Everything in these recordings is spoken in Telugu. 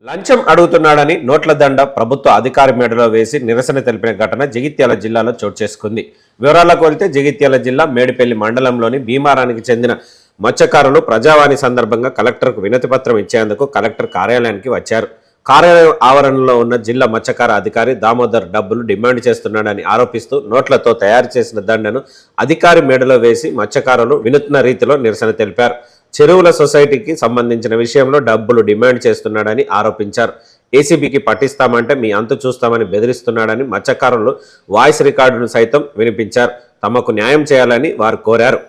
లంచం అడుగుతున్నాడని నోట్ల దండ ప్రభుత్వ అధికారి మేడలో వేసి నిరసన తెలిపిన ఘటన జగిత్యాల జిల్లాలో చోటు చేసుకుంది. వివరాలకు వెళ్తే జగిత్యాల జిల్లా మేడిపల్లి మండలంలోని భీమారానికి చెందిన మత్స్యకారులు ప్రజావాణి సందర్భంగా కలెక్టర్కు వినతి పత్రం ఇచ్చేందుకు కలెక్టర్ కార్యాలయానికి వచ్చారు. కార్యాలయం ఆవరణలో ఉన్న జిల్లా మత్స్యకార అధికారి దామోదర్ డబ్బులు డిమాండ్ చేస్తున్నాడని ఆరోపిస్తూ నోట్లతో తయారు చేసిన దండను అధికారి మేడలో వేసి మత్స్యకారులు వినూత్న రీతిలో నిరసన తెలిపారు. చెరువుల సొసైటీకి సంబంధించిన విషయంలో డబ్బులు డిమాండ్ చేస్తున్నాడని ఆరోపించారు. ఏసీబీకి పట్టిస్తామంటే మీ అంతు చూస్తామని బెదిరిస్తున్నాడని మత్స్యకారులు వాయిస్ రికార్డును సైతం వినిపించారు. తమకు న్యాయం చేయాలని వారు కోరారు.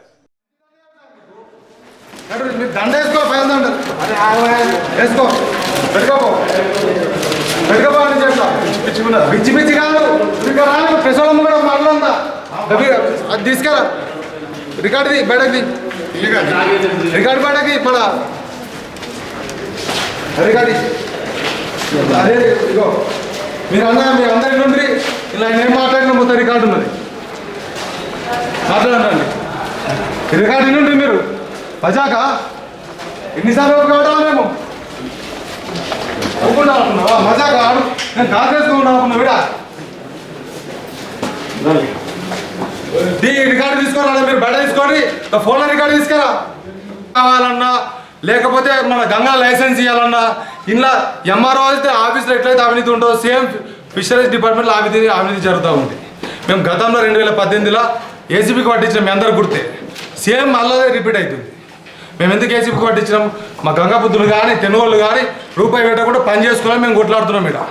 రికార్డు పాటకి మన రికార్డు అదే ఇగో మీరు అందరి నుండి ఇలా నేను మాట్లాడిన మొత్తం రికార్డు ఉన్నది. మాట్లాడండి రికార్డు నుండి మీరు మజాక ఎన్నిసార్లు కావడం మేము అనుకున్నావా మజాక ఆడు నేను కాల్ చేసుకున్నా అనుకున్నా విడా రికార్డు తీసుకోవాలన్నా మీరు బయట తీసుకోండి. ఫోన్లో రికార్డు తీసుకురా కావాలన్నా లేకపోతే మన గంగా లైసెన్స్ ఇవ్వాలన్నా ఇలా ఎంఆర్ఓ అయితే ఆఫీస్లో ఎట్లయితే అవినీతి ఉంటుందో సేమ్ ఫిషరీస్ డిపార్ట్మెంట్లో అవినీతి జరుగుతూ ఉంది. మేము గతంలో 2018లో ఏసీబీకి పట్టించినాం. మీ అందరూ గుర్తే సేమ్ మళ్ళీ రిపీట్ అవుతుంది. మేము ఎందుకు ఏసీబీకి పట్టించినాం? మా గంగాపుత్రులు కానీ తెనుగోళ్ళు కానీ రూపాయి పెట్టకుండా పని చేసుకోవాలని మేము కొట్లాడుతున్నాం. ఇక్కడ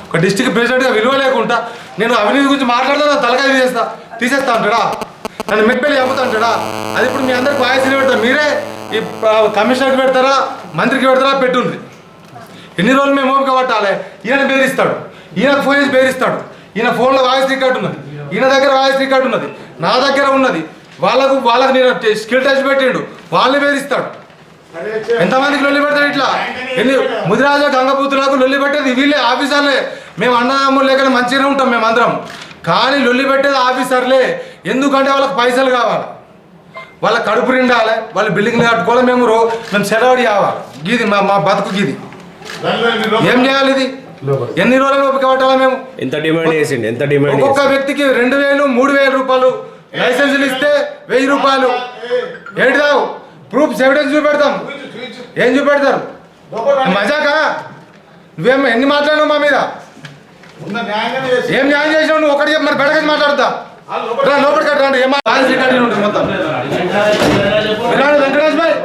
ఒక డిస్ట్రిక్ట్ ప్రెసిడెంట్గా విలువ లేకుండా నేను అవినీతి గురించి మాట్లాడితే తలకాయ తీసేస్తా అంటాడా? నన్ను మెట్పెళ్ళి చెబుతా అంటాడా? అది ఇప్పుడు మీ అందరికి వాయిస్ పెడతారు. మీరే ఈ కమిషనర్కి పెడతారా మంత్రికి పెడతారా పెట్టుంది. ఎన్ని రోజులు మేము ఓపిక పట్టాలి? ఈయన బెదిరిస్తాడు, ఈయనకు ఫోన్ చేసి బెదిరిస్తాడు. ఈయన ఫోన్లో వాయిస్ రికార్డు ఉన్నది, ఈయన దగ్గర వాయిస్ రికార్డు ఉన్నది, నా దగ్గర ఉన్నది. వాళ్ళకు నేను స్కిల్ టెస్ట్ పెట్టిండు, వాళ్ళని బెదిరిస్తాడు. ఎంతమందికి లొల్లి పెడతాడు ఇట్లా? ముదిరాజు గంగపుత్రులకు లొల్లి పెట్టేది వీళ్ళే ఆఫీసర్లే. మేము అన్నదమ్ములు లేక మంచిగానే ఉంటాం మేము అందరం, కానీ లొల్లి పెట్టేది ఆఫీసర్లే. ఎందుకంటే వాళ్ళకి పైసలు కావాలి, వాళ్ళ కడుపు నిండాలి, వాళ్ళ బిల్డింగ్లు కట్టుకోవాలి. మేము సెలవుడి కావాలి. గీది మా బతుకు గీది. ఏం చేయాలి? ఇది ఎన్ని రోజులు ఓపిక పట్టాలా? మేము ఎంత డిమాండ్ చేసిండి? ఎంత డిమాండ్? ఒక్కొక్క వ్యక్తికి 2000 3000 రూపాయలు, లైసెన్సులు ఇస్తే 1000 రూపాయలు. ఏంటి దావు ప్రూఫ్స్ ఎవిడెన్స్ చూపెడతాం. ఏం చూపెడతారు? మజాకా? నువ్వేం ఎన్ని మాట్లాడినావు మా మీద? ఏం న్యాయం చేసినావు నువ్వు? ఒకటి మరి బెడగేసి మాట్లాడతా లోపలికి రండి. రికార్డు ఉంటుంది మొత్తం. వెంకటేష్ భాయ్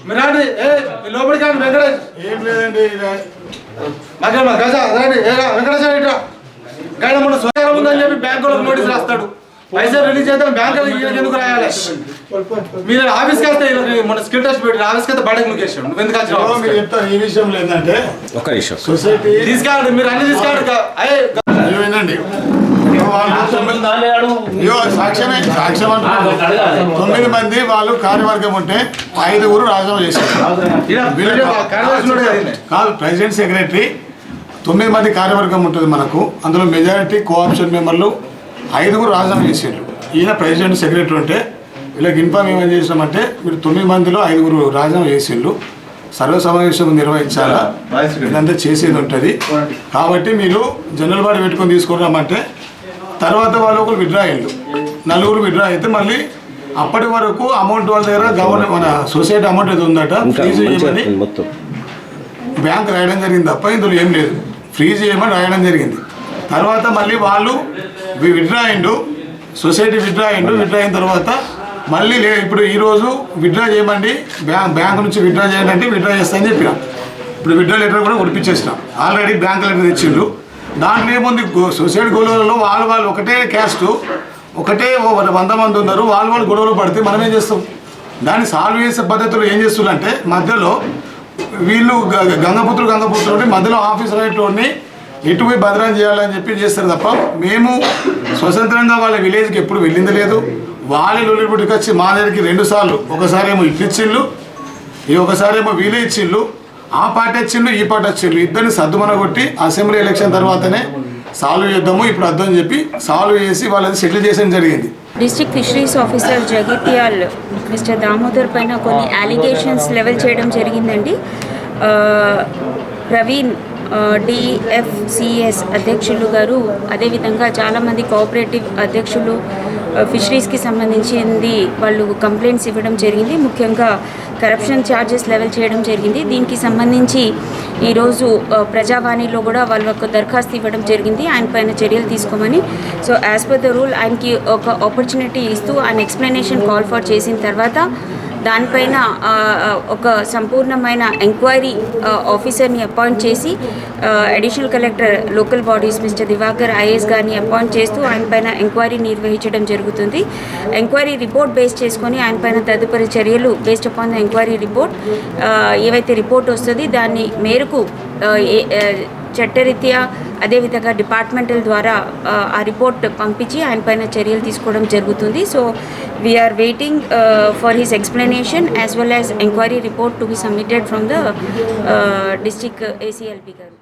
మీరు రండి, లోపలికి రండి. వెంకటేష్ ఏం లేదండి గజా రండి. వెంకటేష్ ఇట్లా గైడ మొన్న స్వయం ఉందని చెప్పి బ్యాంకులకు నోటీస్ రాస్తాడు. పైసలు రిలీజ్ చేద్దాం బ్యాంకులో ఎందుకు రాయాలి? మీరు ఆఫీస్కి వస్తే మన స్కిల్ టెస్ట్ పెట్టి ఆఫీస్కి అయితే బయటకు ముఖ్యం. నువ్వు ఎందుకు వచ్చినావు? చెప్తాను ఈ విషయంలో ఏంటంటే ఒక విషయం సొసైటీ తీసుకెళ్ళండి, మీరు అన్ని తీసుకెళ్ళండి. ఏమైందండి సాక్ష్యం 9 మంది వాళ్ళు కార్యవర్గం ఉంటే 5 రాజీనామా చేశారు. కాదు, ప్రెసిడెంట్ సెక్రటరీ 9 మంది కార్యవర్గం ఉంటుంది మనకు. అందులో మెజారిటీ కోఆప్షన్ మెంబర్లు 5 రాజీనామా చేశారు. ఈయన ప్రెసిడెంట్ సెక్రటరీ ఉంటే వీళ్ళకి ఇన్ఫార్మ్ ఏమని చేసినామంటే మీరు 9 మందిలో 5 రాజీనామా చేసిండ్రు, సర్వ సమావేశం నిర్వహించాలా, ఇదంతా చేసేది ఉంటుంది. కాబట్టి మీరు జనరల్ బాడీ పెట్టుకొని తీసుకున్నామంటే తర్వాత వాళ్ళు ఒకరు విత్డ్రా అయ్యారు, 4 విత్డ్రా అయితే మళ్ళీ అప్పటి వరకు అమౌంట్ వాళ్ళ దగ్గర గవర్నమెంట్ మన సొసైటీ అమౌంట్ ఏది ఉందట ఫ్రీజ్ చేయమని బ్యాంక్ రాయడం జరిగింది తప్ప ఇందులో ఏం లేదు. ఫ్రీజ్ చేయమని రాయడం జరిగింది. తర్వాత మళ్ళీ వాళ్ళు విత్డ్రా అయ్యిండు, సొసైటీ విత్డ్రా అయిన తర్వాత మళ్ళీ ఇప్పుడు ఈరోజు విత్డ్రా చేయమండి బ్యాంక్ నుంచి విత్డ్రా చేయండి అంటే విత్డ్రా చేస్తానని చెప్పినాం. ఇప్పుడు విత్డ్రా లెటర్ కూడా ఉడిపించేసినాం. ఆల్రెడీ బ్యాంక్ లెటర్ తెచ్చిండ్రు. దాంట్లో ఏముంది, సొసైటీ గొడవలలో వాళ్ళు ఒకటే క్యాస్ట్, ఒకటే 100 మంది ఉన్నారు, వాళ్ళు గొడవలు పడితే మనం ఏం చేస్తాం? దాన్ని సాల్వ్ చేసే పద్ధతులు ఏం చేస్తున్నారంటే మధ్యలో వీళ్ళు గంగపుత్రులు ఉంటే మధ్యలో ఆఫీసర్ రైట్లోని ఎటు పోయి భద్రం చేయాలని చెప్పి చేస్తారు తప్ప మేము స్వతంత్రంగా వాళ్ళ విలేజ్కి ఎప్పుడు వెళ్ళింది లేదు. వాళ్ళే లొల్లిపుట్టికి వచ్చి మా దగ్గరికి 2 సార్లు, ఒకసారేమో ఇచ్చిళ్ళు, ఒకసారేమో వీలే ఇచ్చిళ్ళు, ఆ పార్టీ వచ్చిండు ఈ పార్టీ వచ్చిండు, ఇద్దరిని సర్దుమన కొట్టి అసెంబ్లీ ఎలక్షన్ తర్వాతనే సాల్వ్ చేద్దాము ఇప్పుడు అర్థం చెప్పి సాల్వ్ చేసి వాళ్ళది సెటిల్ చేసేది జరిగింది. District fisheries officer Jagtial mister Damodar పైన కొన్ని అలిగేషన్స్ లెవెల్ చేయడం జరిగిందండి. ప్రవీణ్ డిఎఫ్సిఎస్ అధ్యక్షులు గారు, అదేవిధంగా చాలామంది కోఆపరేటివ్ అధ్యక్షులు ఫిషరీస్కి సంబంధించింది వాళ్ళు కంప్లైంట్స్ ఇవ్వడం జరిగింది. ముఖ్యంగా కరప్షన్ ఛార్జెస్ లెవెల్ చేయడం జరిగింది. దీనికి సంబంధించి ఈరోజు ప్రజావాణిలో కూడా వాళ్ళు ఒక దరఖాస్తు ఇవ్వడం జరిగింది ఆయన పైన చర్యలు తీసుకోమని. So as per the rule ఆయనకి ఒక ఆపర్చునిటీ ఇస్తూ ఆయన ఎక్స్ప్లెనేషన్ కాల్ ఫర్ చేసిన తర్వాత దానిపైన ఒక సంపూర్ణమైన ఎంక్వైరీ ఆఫీసర్ని అపాయింట్ చేసి additional collector local bodies mister Divakar IAS గారిని అపాయింట్ చేస్తూ ఆయన పైన ఎంక్వైరీ నిర్వహించడం జరుగుతుంది. ఎంక్వైరీ రిపోర్ట్ బేస్ చేసుకొని ఆయన పైన తదుపరి చర్యలు based upon the enquiry report ఏవైతే రిపోర్ట్ వస్తుంది దాన్ని మేరకు చట్టరీత్యా అదేవిధంగా డిపార్ట్మెంటల్ ద్వారా ఆ రిపోర్ట్ పంపించి ఆయన పైన చర్యలు తీసుకోవడం జరుగుతుంది. So we are waiting for his explanation as well as enquiry report to be submitted from the district ACLP గారు.